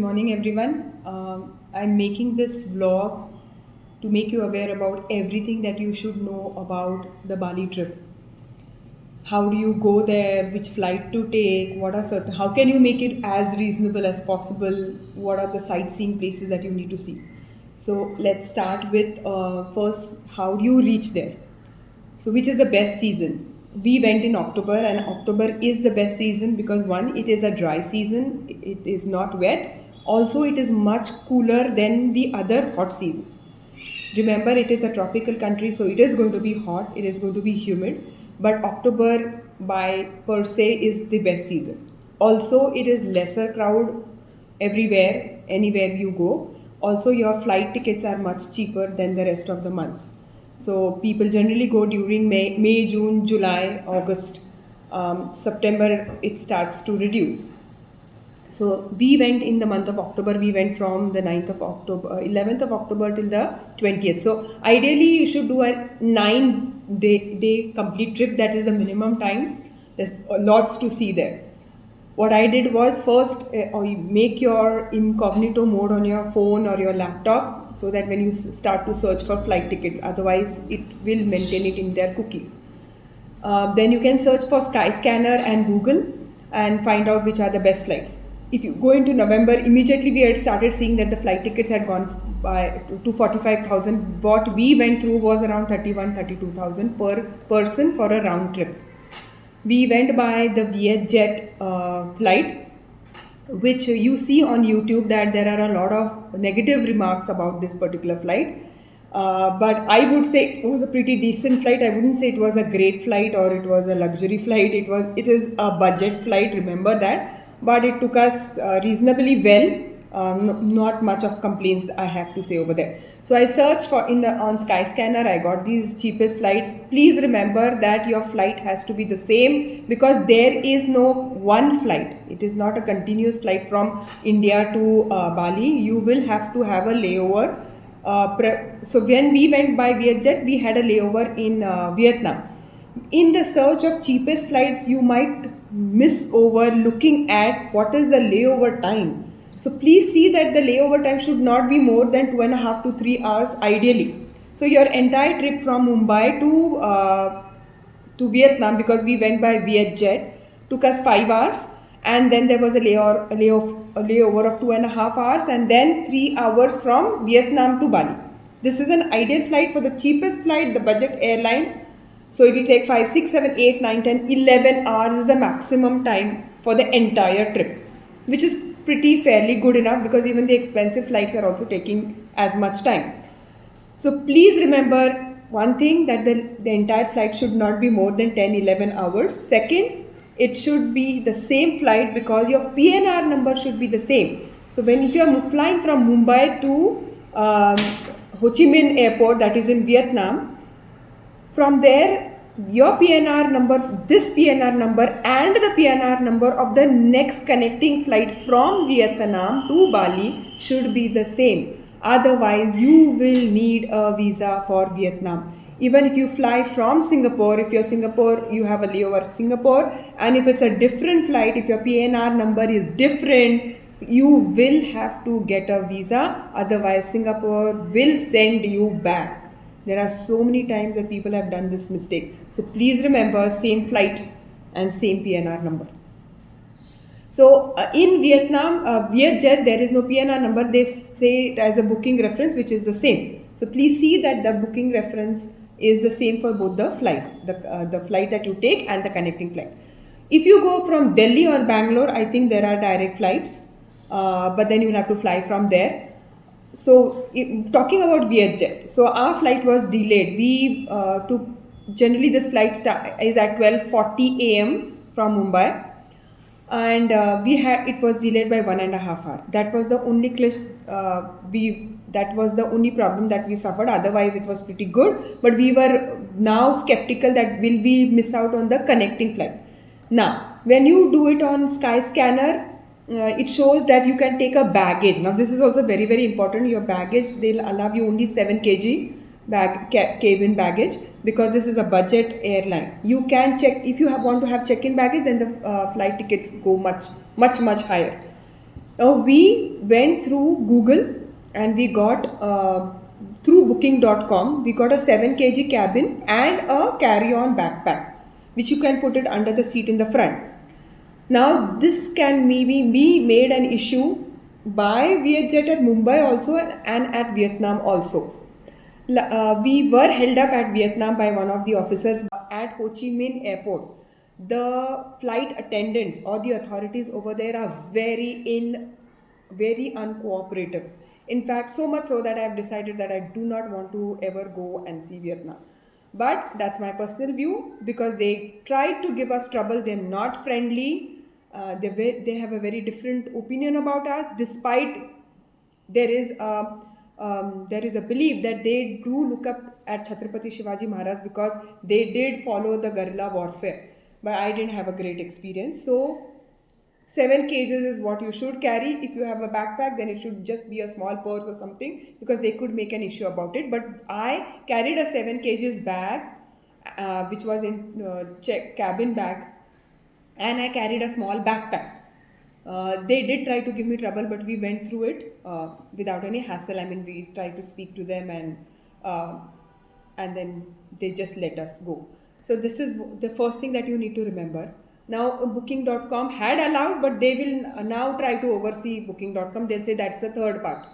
morning, everyone. I'm making this vlog to make you aware about everything that you should know about the Bali trip. How do you go there? Which flight to take? What are certain? How can you make it as reasonable as possible? What are the sightseeing places that you need to see? So let's start with first. How do you reach there? So, which is the best season? We went in October, and October is the best season because one, it is a dry season, it is not wet. Also, it is much cooler than the other hot season. Remember, it is a tropical country, so it is going to be hot, it is going to be humid, but October by per se is the best season. Also, it is lesser crowd everywhere, anywhere you go. Also, your flight tickets are much cheaper than the rest of the months. So, people generally go during May, June, July, August. September, it starts to reduce. So we went in the month of October. We went from the 9th of October, 11th of October till the 20th. So ideally, you should do a 9-day complete trip. That is the minimum time. There's lots to see there. What I did was first make your incognito mode on your phone or your laptop so that when you start to search for flight tickets, otherwise it will maintain it in their cookies. Then you can search for Skyscanner and Google and find out which are the best flights. If you go into November, immediately we had started seeing that the flight tickets had gone by to 45,000. What we went through was around 32,000 per person for a round trip. We went by the Vietjet flight, which you see on YouTube that there are a lot of negative remarks about this particular flight. But I would say it was a pretty decent flight. I wouldn't say it was a great flight or it was a luxury flight. It is a budget flight. Remember that. But it took us reasonably well. Not much of complaints I have to say over there. So I searched for on Skyscanner. I got these cheapest flights. Please remember that your flight has to be the same because there is no one flight. It is not a continuous flight from India to Bali. You will have to have a layover. So when we went by Vietjet, we had a layover in Vietnam. In the search of cheapest flights, you might miss over looking at what is the layover time. So please see that the layover time should not be more than 2.5 to 3 hours ideally. So your entire trip from Mumbai to Vietnam, because we went by Vietjet, took us 5 hours, and then there was a layover of 2.5 hours, and then 3 hours from Vietnam to Bali. This is an ideal flight for the cheapest flight, the budget airline. So it will take 5, 6, 7, 8, 9, 10, 11 hours is the maximum time for the entire trip, which is pretty fairly good enough because even the expensive flights are also taking as much time. So please remember one thing, that the entire flight should not be more than 10, 11 hours. Second, it should be the same flight because your PNR number should be the same. So if you are flying from Mumbai to Ho Chi Minh Airport, that is in Vietnam, from there, your PNR number, this PNR number and the PNR number of the next connecting flight from Vietnam to Bali should be the same. Otherwise, you will need a visa for Vietnam. Even if you fly from Singapore, if you're Singapore, you have a layover Singapore, and if it's a different flight, if your PNR number is different, you will have to get a visa. Otherwise, Singapore will send you back. There are so many times that people have done this mistake. So please remember, same flight and same PNR number. So in Vietnam, Vietjet, there is no PNR number. They say it as a booking reference, which is the same. So please see that the booking reference is the same for both the flights, the flight that you take and the connecting flight. If you go from Delhi or Bangalore, I think there are direct flights, but then you'll have to fly from there. So talking about Vietjet, so our flight was delayed. We took, generally this flight is at 12:40 a.m. from Mumbai, and it was delayed by 1.5 hours. That was the only that was the only problem that we suffered. Otherwise, it was pretty good. But we were now skeptical that will we miss out on the connecting flight. Now, when you do it on Skyscanner, it shows that you can take a baggage. Now this is also very, very important. Your baggage, they'll allow you only 7 kg cabin baggage because this is a budget airline. You can check, if you want to have check-in baggage, then the flight tickets go much higher. We went through Google and we got through booking.com, we got a 7 kg cabin and a carry on backpack, which you can put it under the seat in the front. Now, this can maybe be made an issue by Vietjet at Mumbai also and at Vietnam also. We were held up at Vietnam by one of the officers at Ho Chi Minh Airport. The flight attendants or the authorities over there are very uncooperative. In fact, so much so that I have decided that I do not want to ever go and see Vietnam. But that's my personal view because they tried to give us trouble. They're not friendly. They have a very different opinion about us, despite there is a belief that they do look up at Chhatrapati Shivaji Maharaj because they did follow the guerrilla warfare. But I didn't have a great experience. So 7 kgs is what you should carry. If you have a backpack, then it should just be a small purse or something because they could make an issue about it. But I carried a 7 kgs bag, which was in cabin bag, and I carried a small backpack. They did try to give me trouble, but we went through it without any hassle. I mean, we tried to speak to them, uh, and then they just let us go. So this is the first thing that you need to remember. Now, booking.com had allowed, but they will now try to oversee booking.com. They'll say that's the third part.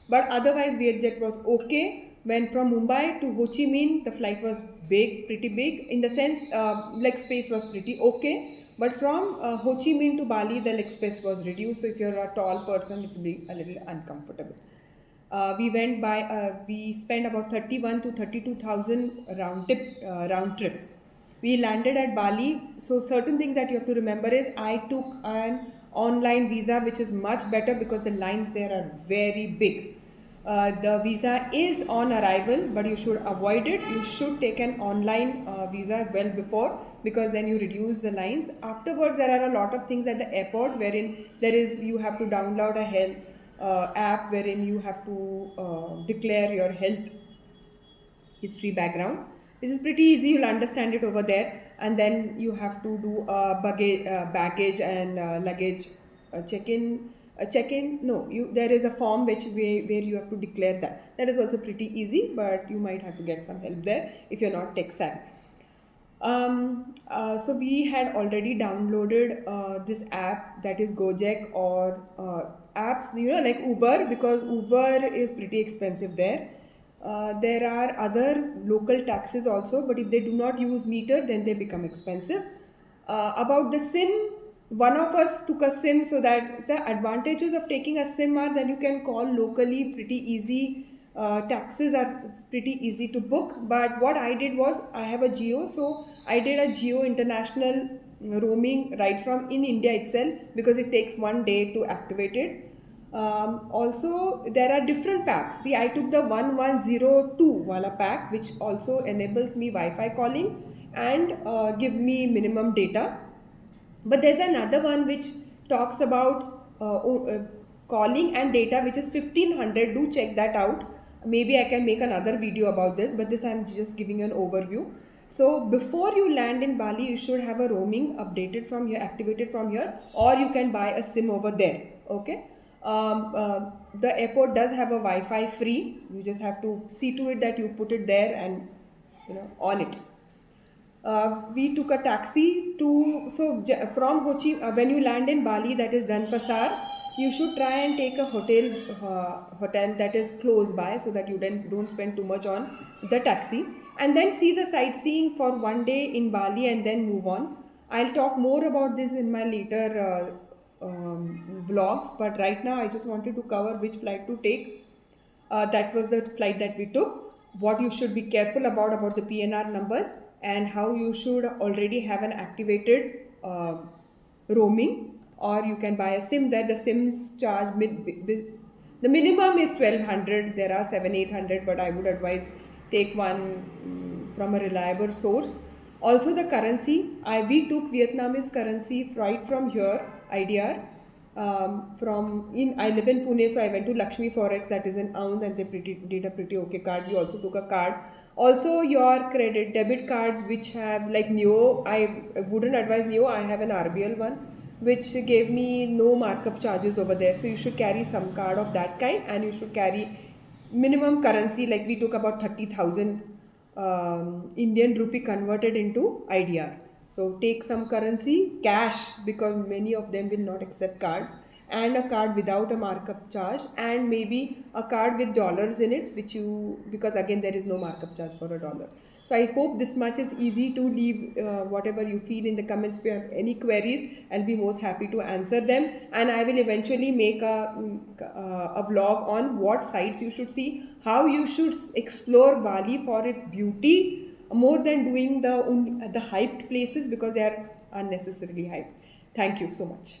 But otherwise, Vietjet was okay. When from Mumbai to Ho Chi Minh, the flight was big, pretty big, in the sense leg space was pretty okay. But from Ho Chi Minh to Bali, the leg space was reduced. So if you're a tall person, it will be a little uncomfortable. We spent about 31 to 32,000 round trip. We landed at Bali. So certain things that you have to remember is I took an online visa, which is much better because the lines there are very big. The visa is on arrival, but you should avoid it. You should take an online visa well before because then you reduce the lines. Afterwards, there are a lot of things at the airport wherein you have to download a health app wherein you have to declare your health history background, which is pretty easy. You'll understand it over there, and then you have to do baggage and luggage check-in. Check-in. No, there is a form where you have to declare that. That is also pretty easy, but you might have to get some help there if you're not tech savvy. So we had already downloaded this app, that is Gojek, or apps, like Uber, because Uber is pretty expensive there. There are other local taxis also, but if they do not use meter, then they become expensive. About the SIM, one of us took a SIM, so that the advantages of taking a SIM are that you can call locally pretty easy. Taxis are pretty easy to book, but what I did was I have a Jio, so I did a Jio international roaming right from in India itself because it takes 1 day to activate it. Also, there are different packs. See, I took the 1102 wala pack, which also enables me Wi-Fi calling and gives me minimum data. But there's another one which talks about calling and data, which is 1500. Do check that out. Maybe I can make another video about this, but this I'm just giving an overview. So before you land in Bali, you should have a roaming updated from here, activated from here, or you can buy a SIM over there. Okay. The airport does have a Wi-Fi free. You just have to see to it that you put it there and on it. We took a taxi from Ho Chi. When you land in Bali, that is Denpasar, you should try and take a hotel that is close by, so that you don't spend too much on the taxi, and then see the sightseeing for 1 day in Bali and then move on. I'll talk more about this in my later vlogs, but right now I just wanted to cover which flight to take. That was the flight that we took. What you should be careful about the PNR numbers, and how you should already have an activated roaming, or you can buy a SIM there. The SIMs charge the minimum is 1200. There are 700-800, but I would advise take one from a reliable source. Also, the currency, we took Vietnamese currency right from here, IDR. I live in Pune, so I went to Lakshmi Forex, that is in Aund, and they did a pretty okay card. We also took a card. Also, your debit cards which have like Neo, I wouldn't advise Neo. I have an RBL one. which gave me no markup charges over there. So you should carry some card of that kind, and you should carry minimum currency, like we took about 30,000 Indian rupee converted into IDR. So take some currency, cash, because many of them will not accept cards, and a card without a markup charge, and maybe a card with dollars in it, which you, because again there is no markup charge for a dollar. So I hope this much is easy to leave whatever you feel in the comments. If you have any queries, I'll be most happy to answer them, and I will eventually make a vlog on what sites you should see, how you should explore Bali for its beauty, more than doing the hyped places, because they are unnecessarily hyped. Thank you so much.